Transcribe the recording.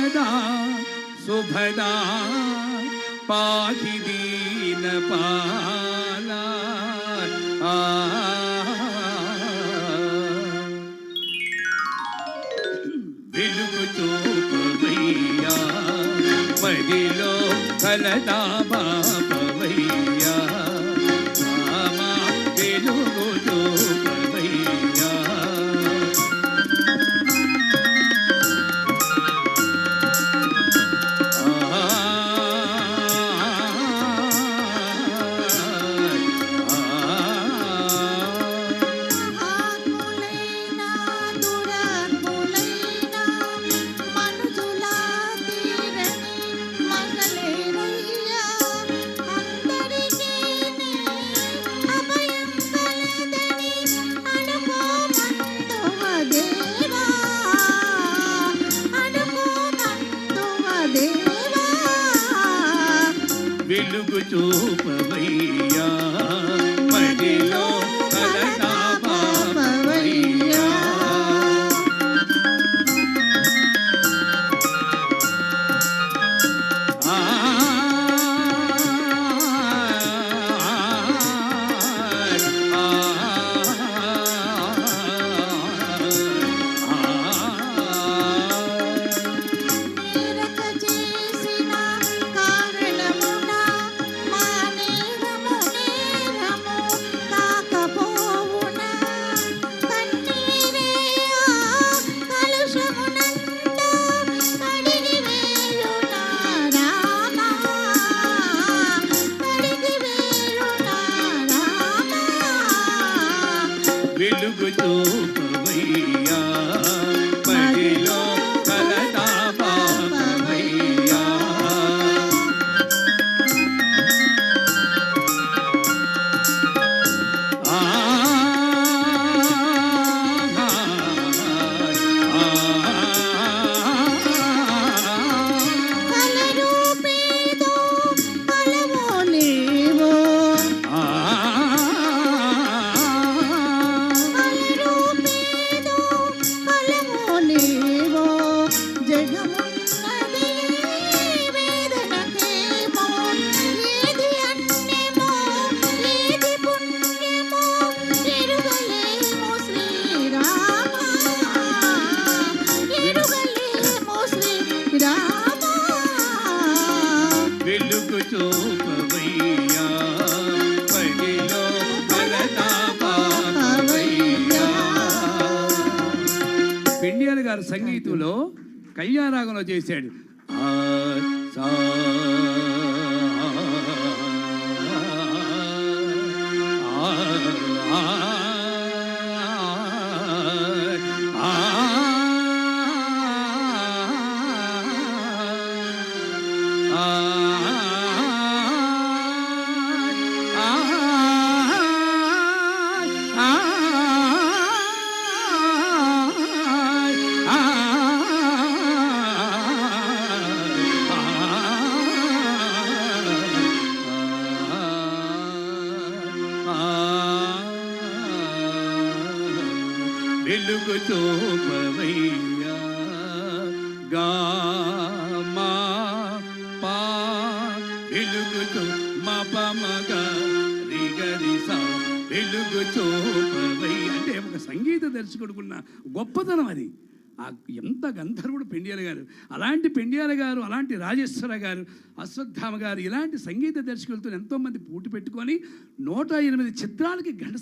वरदा सुभदा पाहि दीनपाला వెలుగు చూపవయ్యా మదిలో కలదా బాపవయ్యా రామా వెలుగు చూపవయ్యా వెలుగు చూపవయ్యా మదిలో కలదా బాపవయ్యా వెలుగు చూపవయ్యా మదిలో కలదా బాపవయ్యా వెలుగు చూపవయ్యా మదిలో కలదా బాపవయ్యా. పెండియాల గారు సంగీతంలో కళ్యాణరాగంలో చేశాడు. వెలుగు చూపవయ్యా గామా పా వెలుగు చూ మపమగా రిగరిసా వెలుగు చూపవయ్యా అంటే ఒక సంగీత దర్శకుడుకున్న గొప్పతనం అది. ఎంత గంధర్వుడు పెండియాల గారు. అలాంటి పెండియాల గారు, అలాంటి రాజేశ్వర గారు, అశ్వత్థామ గారు ఇలాంటి సంగీత దర్శకులతో ఎంతోమంది పోటీ పెట్టుకొని 108 చిత్రాలకి గంట